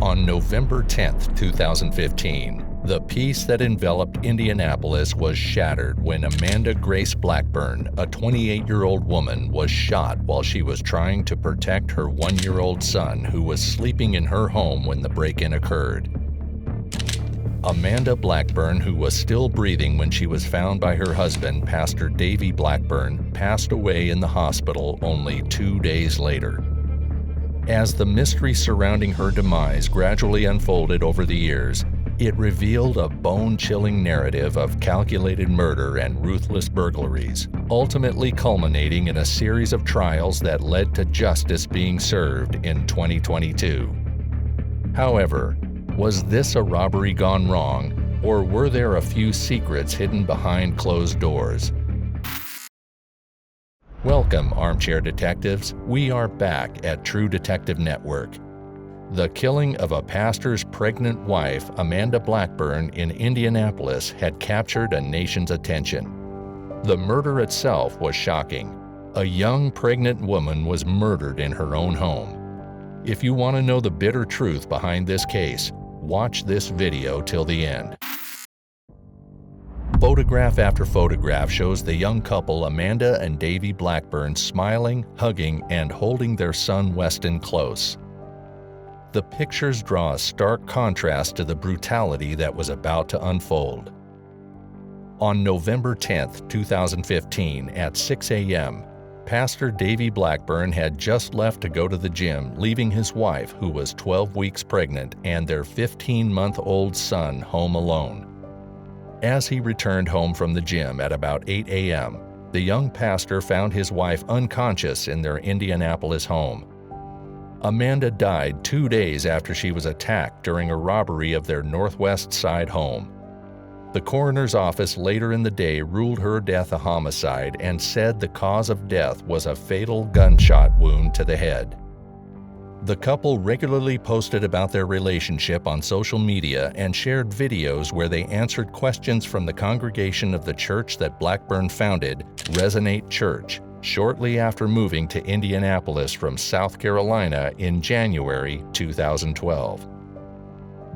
On November 10, 2015, the peace that enveloped Indianapolis was shattered when Amanda Grace Blackburn, a 28-year-old woman, was shot while she was trying to protect her 1-year-old son who was sleeping in her home when the break-in occurred. Amanda Blackburn, who was still breathing when she was found by her husband, Pastor Davy Blackburn, passed away in the hospital only 2 days later. As the mystery surrounding her demise gradually unfolded over the years, it revealed a bone-chilling narrative of calculated murder and ruthless burglaries, ultimately culminating in a series of trials that led to justice being served in 2022. However, was this a robbery gone wrong, or were there a few secrets hidden behind closed doors? Welcome, armchair detectives. We are back at True Detective Network. The killing of a pastor's pregnant wife, Amanda Blackburn, in Indianapolis had captured a nation's attention. The murder itself was shocking. A young pregnant woman was murdered in her own home. If you want to know the bitter truth behind this case, watch this video till the end. Photograph after photograph shows the young couple Amanda and Davy Blackburn smiling, hugging, and holding their son Weston close. The pictures draw a stark contrast to the brutality that was about to unfold. On November 10, 2015, at 6 a.m., Pastor Davy Blackburn had just left to go to the gym, leaving his wife, who was 12 weeks pregnant, and their 15-month-old son home alone. As he returned home from the gym at about 8 a.m., the young pastor found his wife unconscious in their Indianapolis home. Amanda died 2 days after she was attacked during a robbery of their Northwest Side home. The coroner's office later in the day ruled her death a homicide and said the cause of death was a fatal gunshot wound to the head. The couple regularly posted about their relationship on social media and shared videos where they answered questions from the congregation of the church that Blackburn founded, Resonate Church, shortly after moving to Indianapolis from South Carolina in January 2012.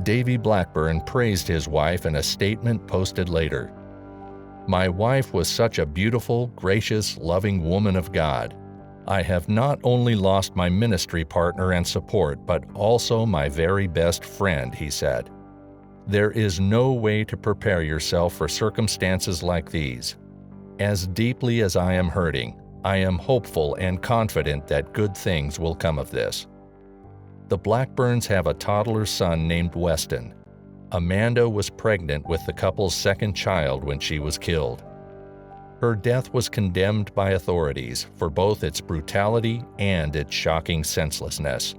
Davy Blackburn praised his wife in a statement posted later. "My wife was such a beautiful, gracious, loving woman of God. I have not only lost my ministry partner and support, but also my very best friend," he said. "There is no way to prepare yourself for circumstances like these. As deeply as I am hurting, I am hopeful and confident that good things will come of this." The Blackburns have a toddler son named Weston. Amanda was pregnant with the couple's second child when she was killed. Her death was condemned by authorities for both its brutality and its shocking senselessness.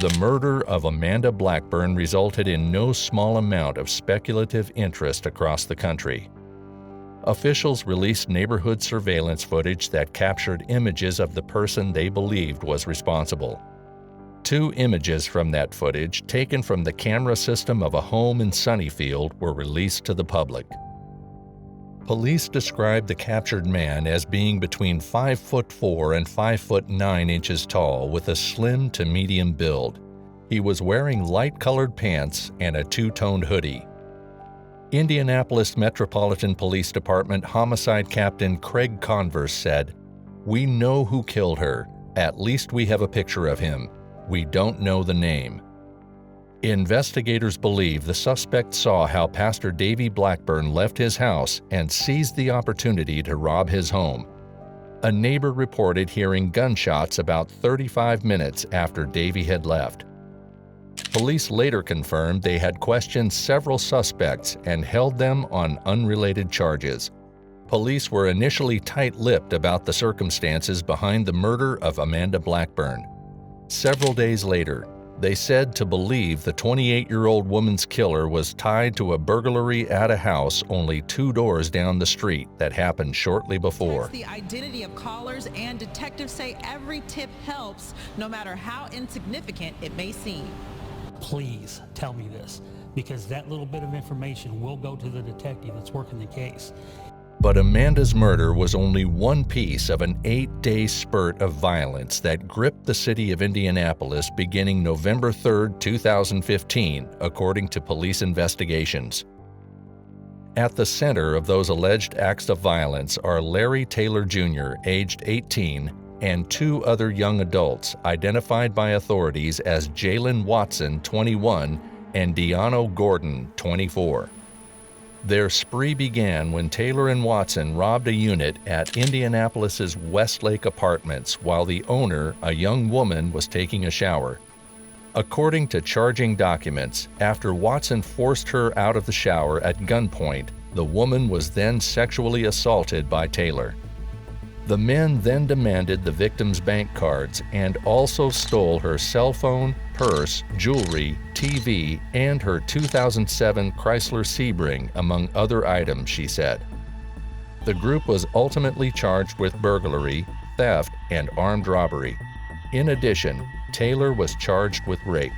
The murder of Amanda Blackburn resulted in no small amount of speculative interest across the country. Officials released neighborhood surveillance footage that captured images of the person they believed was responsible. 2 images from that footage, taken from the camera system of a home in Sunnyfield, were released to the public. Police described the captured man as being between 5'4" and 5'9" tall with a slim to medium build. He was wearing light-colored pants and a two-toned hoodie. Indianapolis Metropolitan Police Department Homicide Captain Craig Converse said, "We know who killed her. At least we have a picture of him. We don't know the name." Investigators believe the suspect saw how Pastor Davy Blackburn left his house and seized the opportunity to rob his home. A neighbor reported hearing gunshots about 35 minutes after Davy had left. Police later confirmed they had questioned several suspects and held them on unrelated charges. Police were initially tight-lipped about the circumstances behind the murder of Amanda Blackburn. Several days later, they said to believe the 28-year-old woman's killer was tied to a burglary at a house only 2 doors down the street that happened shortly before. The identity of callers, and detectives say every tip helps, no matter how insignificant it may seem. Please tell me this, because that little bit of information will go to the detective that's working the case. But Amanda's murder was only one piece of an 8-day spurt of violence that gripped the city of Indianapolis beginning November 3, 2015, according to police investigations. At the center of those alleged acts of violence are Larry Taylor Jr., aged 18, and 2 other young adults identified by authorities as Jalen Watson, 21, and Deano Gordon, 24. Their spree began when Taylor and Watson robbed a unit at Indianapolis's Westlake Apartments while the owner, a young woman, was taking a shower. According to charging documents, after Watson forced her out of the shower at gunpoint, the woman was then sexually assaulted by Taylor. The men then demanded the victim's bank cards and also stole her cell phone, purse, jewelry, TV, and her 2007 Chrysler Sebring, among other items, she said. The group was ultimately charged with burglary, theft, and armed robbery. In addition, Taylor was charged with rape.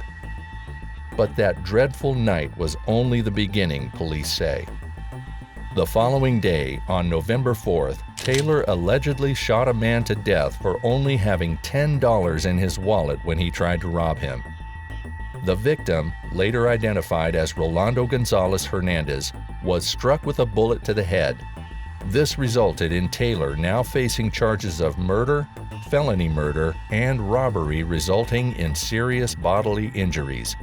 But that dreadful night was only the beginning, police say. The following day, on November 4th, Taylor allegedly shot a man to death for only having $10 in his wallet when he tried to rob him. The victim, later identified as Rolando Gonzalez Hernandez, was struck with a bullet to the head. This resulted in Taylor now facing charges of murder, felony murder, and robbery resulting in serious bodily injuries.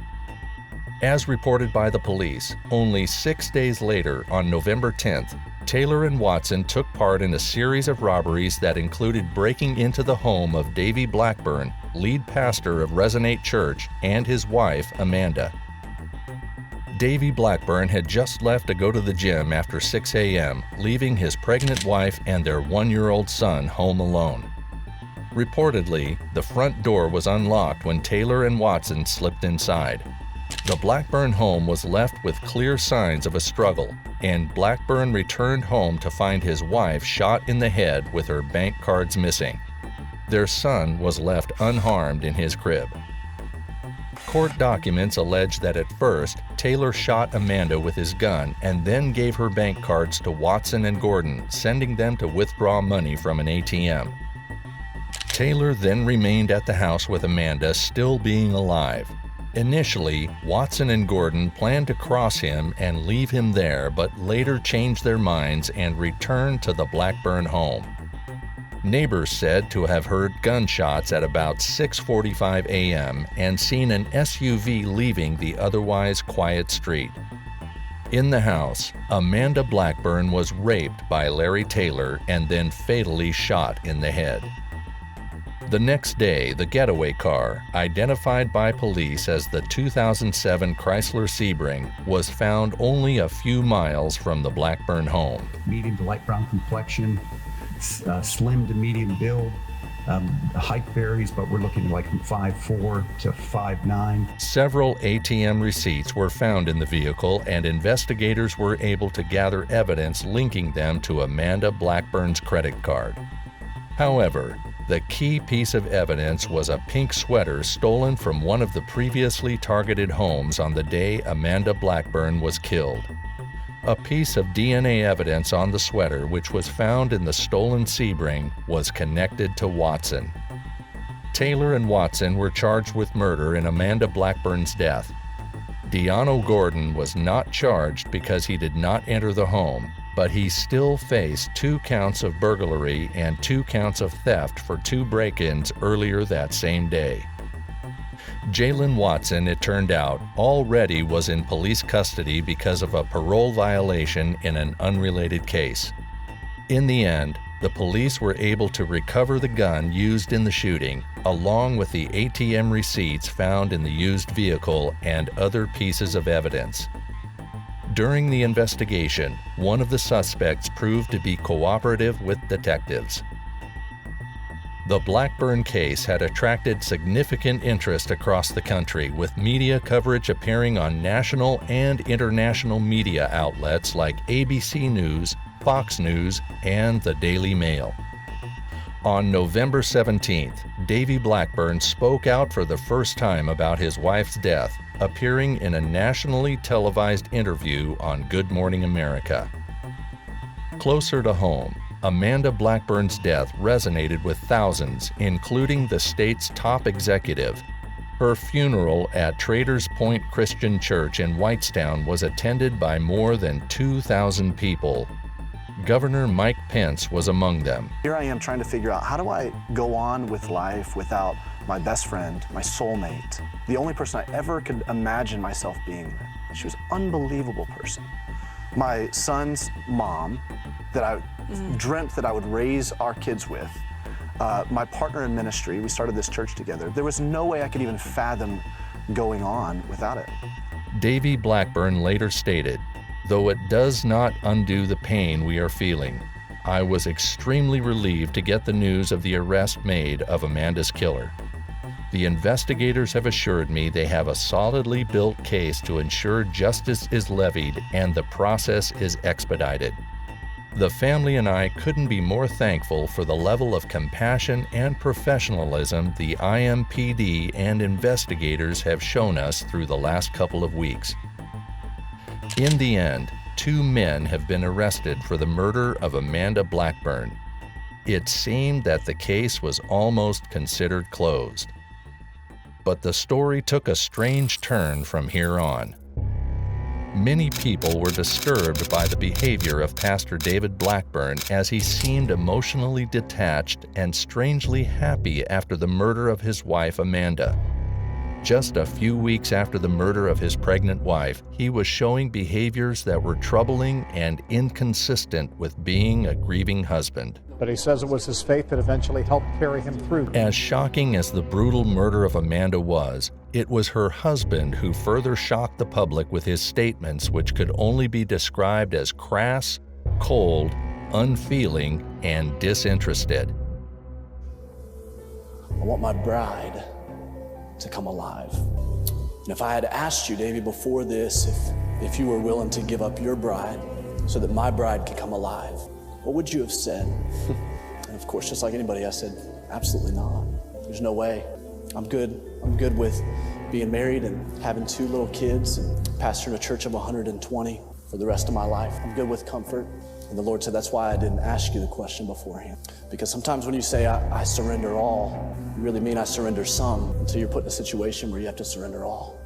As reported by the police, only 6 days later, on November 10th, Taylor and Watson took part in a series of robberies that included breaking into the home of Davy Blackburn, lead pastor of Resonate Church, and his wife, Amanda. Davy Blackburn had just left to go to the gym after 6 a.m., leaving his pregnant wife and their 1-year-old son home alone. Reportedly, the front door was unlocked when Taylor and Watson slipped inside. The Blackburn home was left with clear signs of a struggle, and Blackburn returned home to find his wife shot in the head with her bank cards missing. Their son was left unharmed in his crib. Court documents allege that at first, Taylor shot Amanda with his gun and then gave her bank cards to Watson and Gordon, sending them to withdraw money from an ATM. Taylor then remained at the house with Amanda still being alive. Initially, Watson and Gordon planned to cross him and leave him there, but later changed their minds and returned to the Blackburn home. Neighbors said to have heard gunshots at about 6:45 a.m. and seen an SUV leaving the otherwise quiet street. In the house, Amanda Blackburn was raped by Larry Taylor and then fatally shot in the head. The next day, the getaway car, identified by police as the 2007 Chrysler Sebring, was found only a few miles from the Blackburn home. Medium to light brown complexion, slim to medium build. The height varies, but we're looking like from 5'4" to 5'9". Several ATM receipts were found in the vehicle, and investigators were able to gather evidence linking them to Amanda Blackburn's credit card. However, the key piece of evidence was a pink sweater stolen from one of the previously targeted homes on the day Amanda Blackburn was killed. A piece of DNA evidence on the sweater, which was found in the stolen Sebring, was connected to Watson. Taylor and Watson were charged with murder in Amanda Blackburn's death. Deano Gordon was not charged because he did not enter the home, but he still faced 2 counts of burglary and 2 counts of theft for 2 break-ins earlier that same day. Jalen Watson, it turned out, already was in police custody because of a parole violation in an unrelated case. In the end, the police were able to recover the gun used in the shooting, along with the ATM receipts found in the used vehicle and other pieces of evidence. During the investigation, one of the suspects proved to be cooperative with detectives. The Blackburn case had attracted significant interest across the country, with media coverage appearing on national and international media outlets like ABC News, Fox News, and the Daily Mail. On November 17th, Davy Blackburn spoke out for the first time about his wife's death, appearing in a nationally televised interview on Good Morning America. Closer to home, Amanda Blackburn's death resonated with thousands, including the state's top executive. Her funeral at Traders Point Christian Church in Whitestown was attended by more than 2,000 people. Governor Mike Pence was among them. Here I am trying to figure out, how do I go on with life without my best friend, my soulmate, the only person I ever could imagine myself being. She was an unbelievable person. My son's mom, that I dreamt that I would raise our kids with. My partner in ministry, we started this church together. There was no way I could even fathom going on without it. Davy Blackburn later stated, "Though it does not undo the pain we are feeling, I was extremely relieved to get the news of the arrest made of Amanda's killer. The investigators have assured me they have a solidly built case to ensure justice is levied and the process is expedited. The family and I couldn't be more thankful for the level of compassion and professionalism the IMPD and investigators have shown us through the last couple of weeks." In the end, 2 men have been arrested for the murder of Amanda Blackburn. It seemed that the case was almost considered closed. But the story took a strange turn from here on. Many people were disturbed by the behavior of Pastor David Blackburn as he seemed emotionally detached and strangely happy after the murder of his wife Amanda. Just a few weeks after the murder of his pregnant wife, he was showing behaviors that were troubling and inconsistent with being a grieving husband. But he says it was his faith that eventually helped carry him through. As shocking as the brutal murder of Amanda was, it was her husband who further shocked the public with his statements, which could only be described as crass, cold, unfeeling, and disinterested. "I want my bride to come alive. And if I had asked you, Davey, before this, if you were willing to give up your bride so that my bride could come alive, what would you have said?" And of course, just like anybody, I said, absolutely not. There's no way. I'm good. I'm good with being married and having 2 little kids and pastoring a church of 120 for the rest of my life. I'm good with comfort. And the Lord said, that's why I didn't ask you the question beforehand. Because sometimes when you say, I surrender all, you really mean I surrender some, until you're put in a situation where you have to surrender all.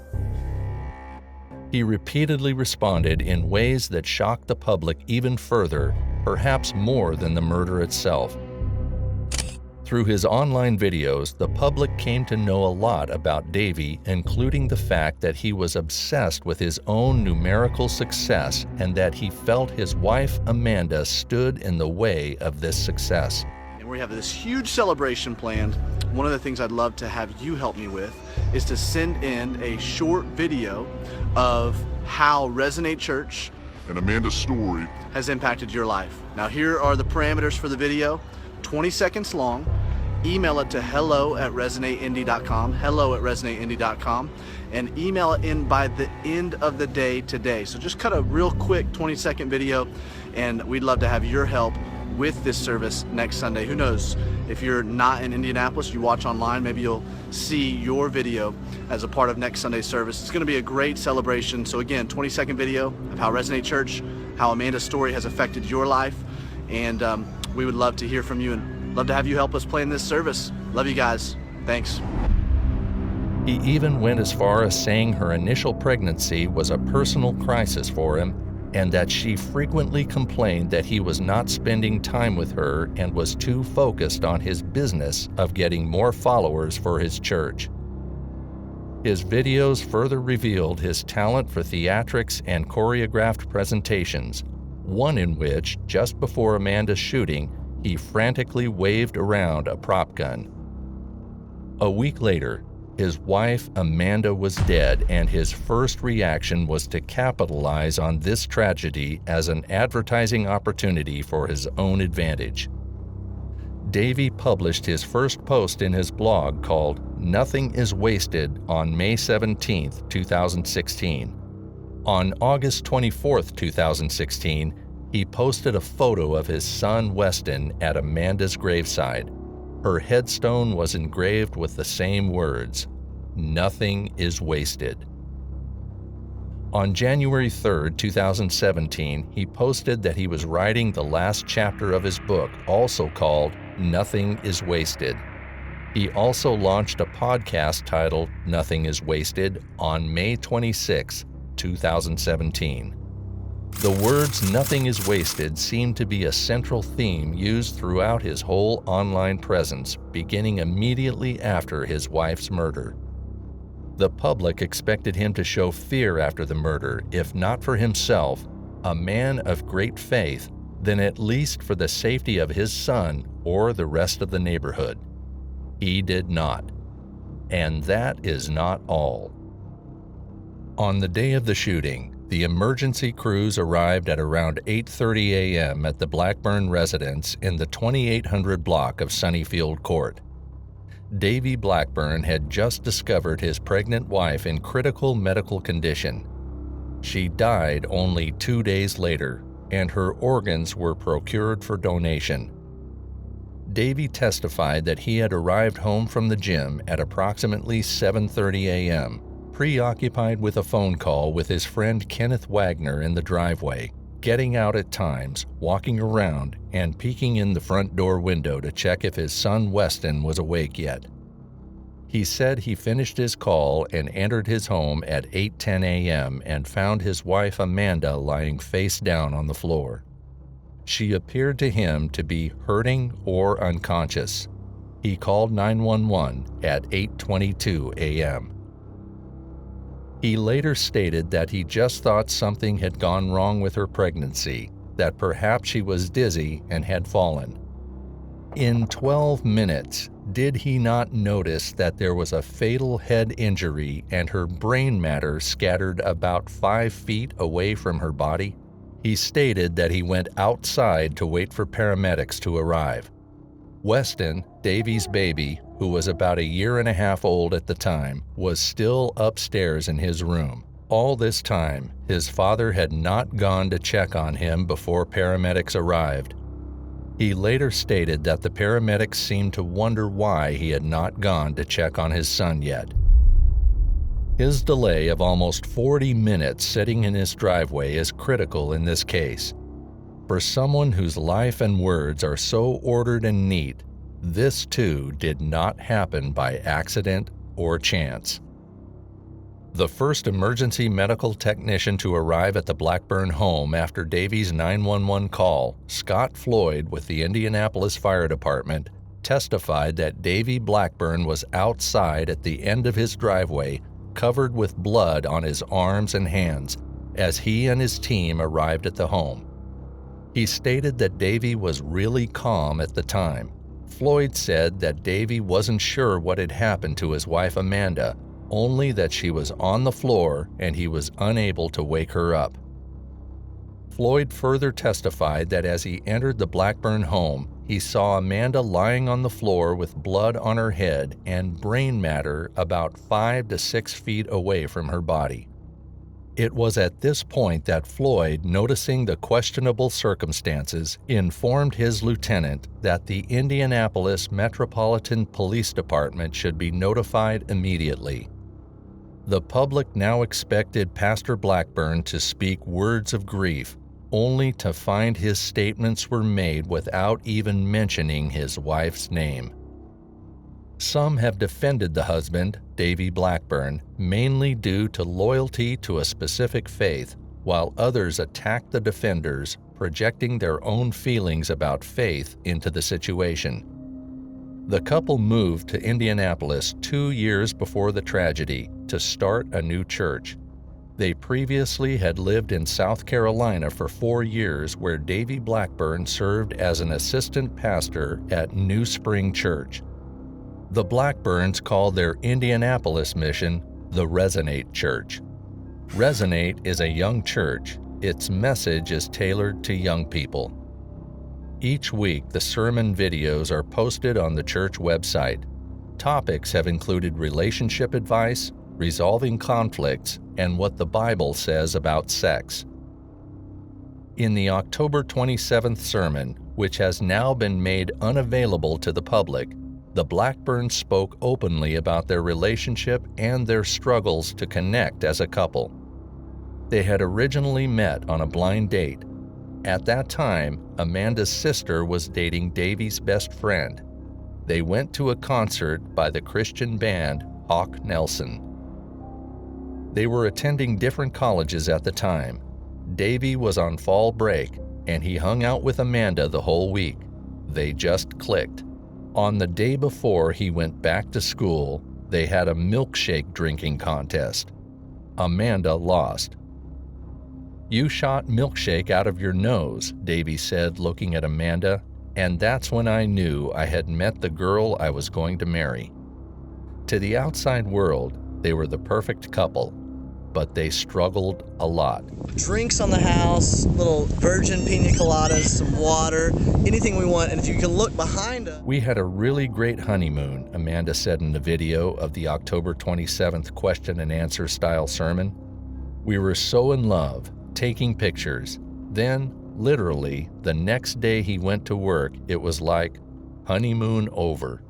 He repeatedly responded in ways that shocked the public even further, perhaps more than the murder itself. Through his online videos, the public came to know a lot about Davy, including the fact that he was obsessed with his own numerical success and that he felt his wife Amanda stood in the way of this success. And we have this huge celebration planned. One of the things I'd love to have you help me with is to send in a short video of how Resonate Church and Amanda's story has impacted your life. Now here are the parameters for the video, 20 seconds long. Email it to hello@resonateindy.com, hello@resonateindy.com, and email it in by the end of the day today. So just cut a real quick 20-second video, and we'd love to have your help with this service next Sunday. Who knows, if you're not in Indianapolis, you watch online, maybe you'll see your video as a part of next Sunday's service. It's gonna be a great celebration. So again, 20-second video of how Resonate Church, how Amanda's story has affected your life, and we would love to hear from you and love to have you help us plan this service. Love you guys. Thanks. He even went as far as saying her initial pregnancy was a personal crisis for him and that she frequently complained that he was not spending time with her and was too focused on his business of getting more followers for his church. His videos further revealed his talent for theatrics and choreographed presentations, one in which, just before Amanda's shooting, he frantically waved around a prop gun. A week later, his wife Amanda was dead, and his first reaction was to capitalize on this tragedy as an advertising opportunity for his own advantage. Davy published his first post in his blog called "Nothing is Wasted" on May 17, 2016. On August 24, 2016, he posted a photo of his son Weston at Amanda's graveside. Her headstone was engraved with the same words, "Nothing is wasted." On January 3, 2017, he posted that he was writing the last chapter of his book, also called Nothing is Wasted. He also launched a podcast titled Nothing is Wasted on May 26, 2017. The words "nothing is wasted" seem to be a central theme used throughout his whole online presence, beginning immediately after his wife's murder. The public expected him to show fear after the murder, if not for himself, a man of great faith, then at least for the safety of his son or the rest of the neighborhood. He did not. And that is not all. On the day of the shooting, the emergency crews arrived at around 8:30 a.m. at the Blackburn residence in the 2800 block of Sunnyfield Court. Davy Blackburn had just discovered his pregnant wife in critical medical condition. She died only 2 days later, and her organs were procured for donation. Davy testified that he had arrived home from the gym at approximately 7:30 a.m., preoccupied with a phone call with his friend Kenneth Wagner in the driveway, getting out at times, walking around, and peeking in the front door window to check if his son Weston was awake yet. He said he finished his call and entered his home at 8:10 a.m. and found his wife Amanda lying face down on the floor. She appeared to him to be hurting or unconscious. He called 911 at 8:22 a.m. He later stated that he just thought something had gone wrong with her pregnancy, that perhaps she was dizzy and had fallen. In 12 minutes, did he not notice that there was a fatal head injury and her brain matter scattered about 5 feet away from her body? He stated that he went outside to wait for paramedics to arrive. Weston, Davy's baby, who was about 1.5 years old at the time, was still upstairs in his room. All this time, his father had not gone to check on him before paramedics arrived. He later stated that the paramedics seemed to wonder why he had not gone to check on his son yet. His delay of almost 40 minutes sitting in his driveway is critical in this case. For someone whose life and words are so ordered and neat, this too did not happen by accident or chance. The first emergency medical technician to arrive at the Blackburn home after Davy's 911 call, Scott Floyd with the Indianapolis Fire Department, testified that Davy Blackburn was outside at the end of his driveway, covered with blood on his arms and hands, as he and his team arrived at the home. He stated that Davy was really calm at the time. Floyd said that Davy wasn't sure what had happened to his wife Amanda, only that she was on the floor and he was unable to wake her up. Floyd further testified that as he entered the Blackburn home, he saw Amanda lying on the floor with blood on her head and brain matter about 5 to 6 feet away from her body. It was at this point that Floyd, noticing the questionable circumstances, informed his lieutenant that the Indianapolis Metropolitan Police Department should be notified immediately. The public now expected Pastor Blackburn to speak words of grief, only to find his statements were made without even mentioning his wife's name. Some have defended the husband, Davy Blackburn, mainly due to loyalty to a specific faith, while others attack the defenders, projecting their own feelings about faith into the situation. The couple moved to Indianapolis 2 years before the tragedy to start a new church. They previously had lived in South Carolina for 4 years, where Davy Blackburn served as an assistant pastor at New Spring Church. The Blackburns called their Indianapolis mission the Resonate Church. Resonate is a young church. Its message is tailored to young people. Each week, the sermon videos are posted on the church website. Topics have included relationship advice, resolving conflicts, and what the Bible says about sex. In the October 27th sermon, which has now been made unavailable to the public, the Blackburns spoke openly about their relationship and their struggles to connect as a couple. They had originally met on a blind date. At that time, Amanda's sister was dating Davy's best friend. They went to a concert by the Christian band Hawk Nelson. They were attending different colleges at the time. Davy was on fall break, and he hung out with Amanda the whole week. They just clicked. On the day before he went back to school, they had a milkshake drinking contest. Amanda lost. "You shot milkshake out of your nose," Davy said, looking at Amanda, "and that's when I knew I had met the girl I was going to marry." To the outside world, they were the perfect couple, but they struggled a lot. Drinks on the house, little virgin pina coladas, some water, anything we want, and if you can look behind us. "We had a really great honeymoon," Amanda said in the video of the October 27th question and answer style sermon. "We were so in love, taking pictures. Then, literally, the next day he went to work, it was like, honeymoon over."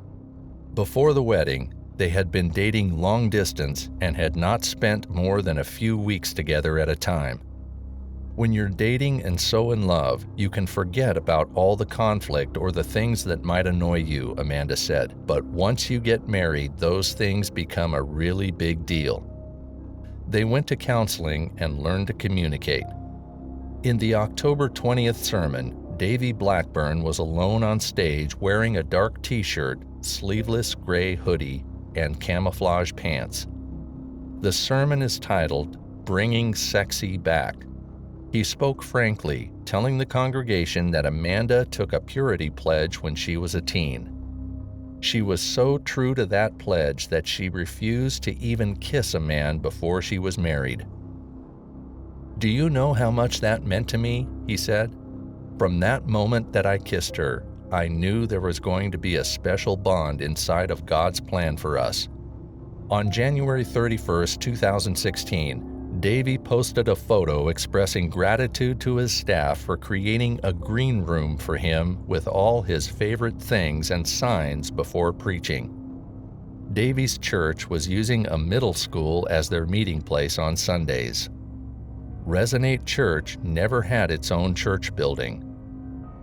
Before the wedding, they had been dating long distance and had not spent more than a few weeks together at a time. When you're dating and so in love, you can forget about all the conflict or the things that might annoy you, Amanda said. But once you get married, those things become a really big deal. They went to counseling and learned to communicate. In the October 20th sermon, Davy Blackburn was alone on stage wearing a dark t-shirt, sleeveless gray hoodie, and camouflage pants. The sermon is titled, "Bringing Sexy Back." He spoke frankly, telling the congregation that Amanda took a purity pledge when she was a teen. She was so true to that pledge that she refused to even kiss a man before she was married. "Do you know how much that meant to me?" he said. "From that moment that I kissed her, I knew there was going to be a special bond inside of God's plan for us." On January 31st, 2016, Davy posted a photo expressing gratitude to his staff for creating a green room for him with all his favorite things and signs before preaching. Davy's church was using a middle school as their meeting place on Sundays. Resonate Church never had its own church building.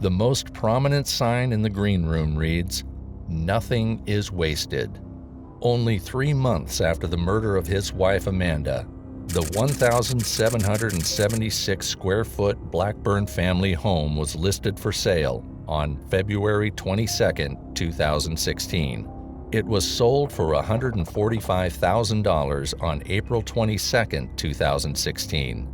The most prominent sign in the green room reads, "Nothing is wasted." Only 3 months after the murder of his wife Amanda, the 1,776 square foot Blackburn family home was listed for sale on February 22, 2016. It was sold for $145,000 on April 22, 2016.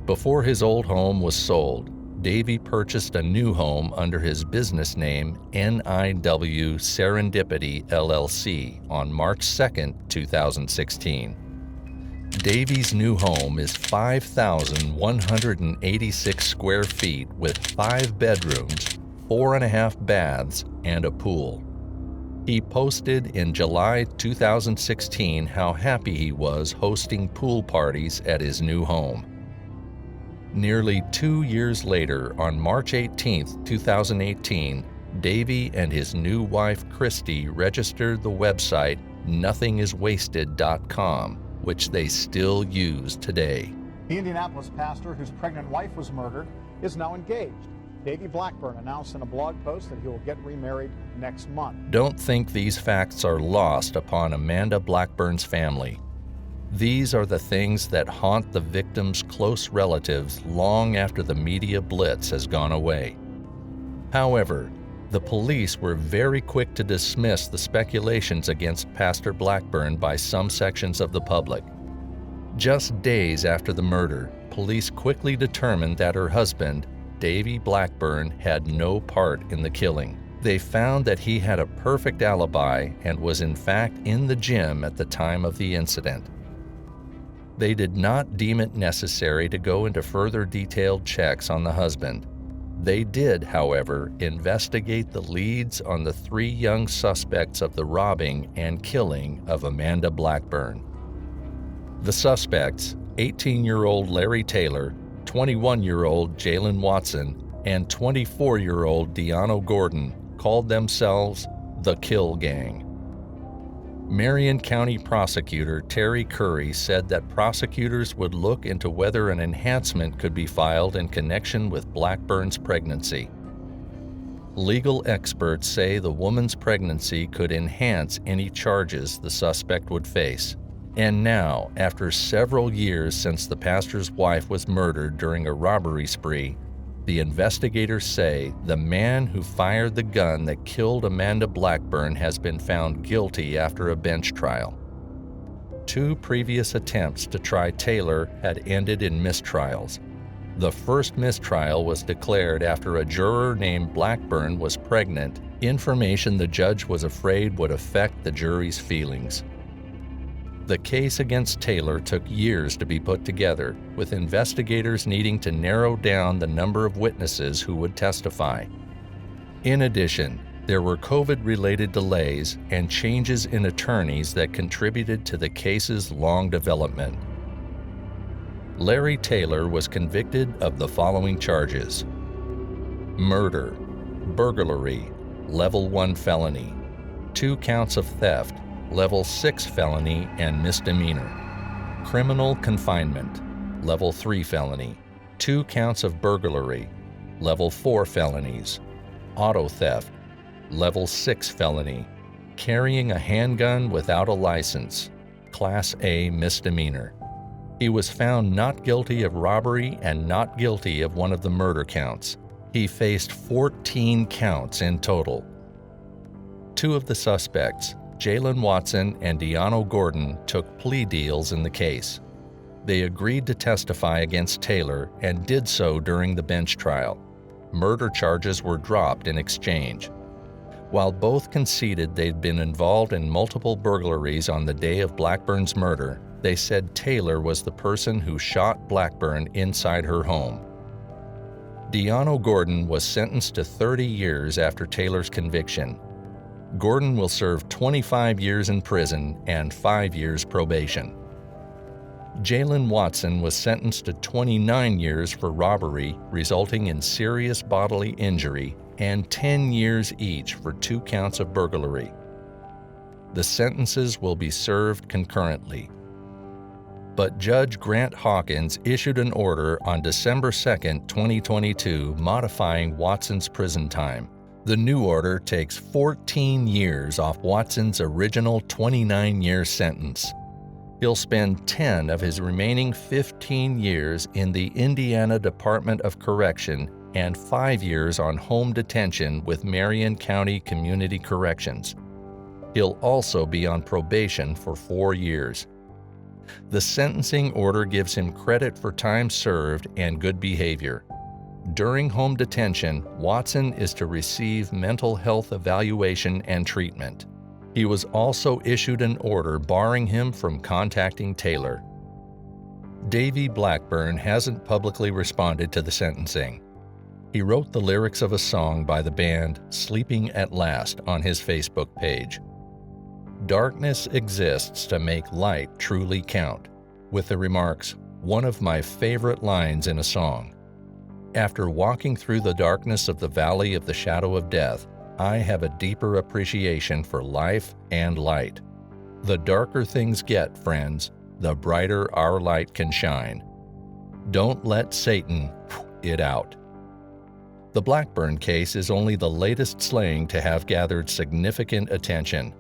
Before his old home was sold, Davy purchased a new home under his business name NIW Serendipity LLC on March 2, 2016. Davy's new home is 5,186 square feet with 5 bedrooms, 4.5 baths, and a pool. He posted in July 2016 how happy he was hosting pool parties at his new home. Nearly 2 years later, on March 18, 2018, Davy and his new wife Christy registered the website nothingiswasted.com, which they still use today. The Indianapolis pastor whose pregnant wife was murdered is now engaged. Davy Blackburn announced in a blog post that he will get remarried next month. Don't think these facts are lost upon Amanda Blackburn's family. These are the things that haunt the victim's close relatives long after the media blitz has gone away. However, the police were very quick to dismiss the speculations against Pastor Blackburn by some sections of the public. Just days after the murder, police quickly determined that her husband, Davy Blackburn, had no part in the killing. They found that he had a perfect alibi and was in fact in the gym at the time of the incident. They did not deem it necessary to go into further detailed checks on the husband. They did, however, investigate the leads on the 3 young suspects of the robbing and killing of Amanda Blackburn. The suspects, 18-year-old Larry Taylor, 21-year-old Jalen Watson, and 24-year-old Deano Gordon, called themselves the Kill Gang. Marion County Prosecutor Terry Curry said that prosecutors would look into whether an enhancement could be filed in connection with Blackburn's pregnancy. Legal experts say the woman's pregnancy could enhance any charges the suspect would face. And now, after several years since the pastor's wife was murdered during a robbery spree, the investigators say the man who fired the gun that killed Amanda Blackburn has been found guilty after a bench trial. 2 previous attempts to try Taylor had ended in mistrials. The first mistrial was declared after a juror named Blackburn was pregnant, information the judge was afraid would affect the jury's feelings. The case against Taylor took years to be put together, with investigators needing to narrow down the number of witnesses who would testify. In addition, there were COVID-related delays and changes in attorneys that contributed to the case's long development. Larry Taylor was convicted of the following charges: murder, burglary, level 1 felony, 2 counts of theft, level 6 felony and misdemeanor, criminal confinement, level 3 felony, 2 counts of burglary, level 4 felonies, auto theft, level 6 felony, carrying a handgun without a license, class A misdemeanor. He was found not guilty of robbery and not guilty of one of the murder counts. He faced 14 counts in total. 2 of the suspects, Jalen Watson and Deanno Gordon, took plea deals in the case. They agreed to testify against Taylor and did so during the bench trial. Murder charges were dropped in exchange. While both conceded they'd been involved in multiple burglaries on the day of Blackburn's murder, they said Taylor was the person who shot Blackburn inside her home. Deanno Gordon was sentenced to 30 years after Taylor's conviction. Gordon will serve 25 years in prison and 5 years probation. Jalen Watson was sentenced to 29 years for robbery resulting in serious bodily injury and 10 years each for 2 counts of burglary. The sentences will be served concurrently. But Judge Grant Hawkins issued an order on December 2, 2022, modifying Watson's prison time. The new order takes 14 years off Watson's original 29-year sentence. He'll spend 10 of his remaining 15 years in the Indiana Department of Correction and 5 years on home detention with Marion County Community Corrections. He'll also be on probation for 4 years. The sentencing order gives him credit for time served and good behavior. During home detention, Watson is to receive mental health evaluation and treatment. He was also issued an order barring him from contacting Taylor. Davy Blackburn hasn't publicly responded to the sentencing. He wrote the lyrics of a song by the band Sleeping at Last on his Facebook page. Darkness exists to make light truly count, with the remarks, "One of my favorite lines in a song. After walking through the darkness of the valley of the shadow of death, I have a deeper appreciation for life and light. The darker things get, friends, the brighter our light can shine. Don't let Satan it out." The Blackburn case is only the latest slaying to have gathered significant attention.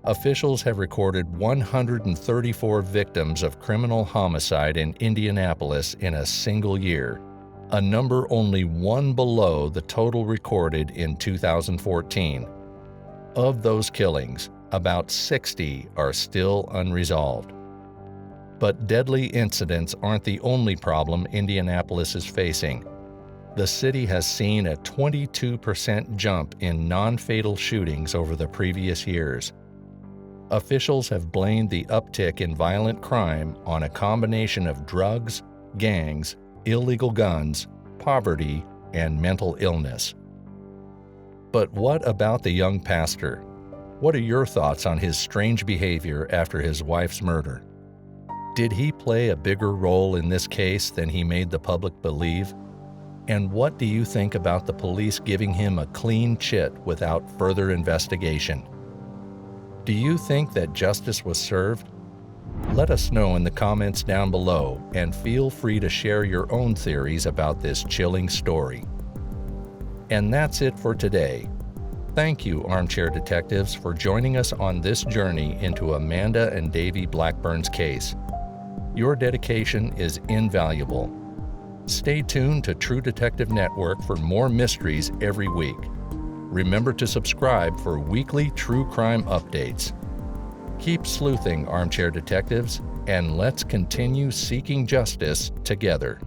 Officials have recorded 134 victims of criminal homicide in Indianapolis in a single year, a number only 1 below the total recorded in 2014. Of those killings, about 60 are still unresolved. But deadly incidents aren't the only problem Indianapolis is facing. The city has seen a 22% jump in non-fatal shootings over the previous years. Officials have blamed the uptick in violent crime on a combination of drugs, gangs, illegal guns, poverty, and mental illness. But what about the young pastor? What are your thoughts on his strange behavior after his wife's murder? Did he play a bigger role in this case than he made the public believe? And what do you think about the police giving him a clean chit without further investigation? Do you think that justice was served? Let us know in the comments down below, and feel free to share your own theories about this chilling story. And that's it for today. Thank you, Armchair Detectives, for joining us on this journey into Amanda and Davy Blackburn's case. Your dedication is invaluable. Stay tuned to True Detective Network for more mysteries every week. Remember to subscribe for weekly true crime updates. Keep sleuthing, Armchair Detectives, and let's continue seeking justice together.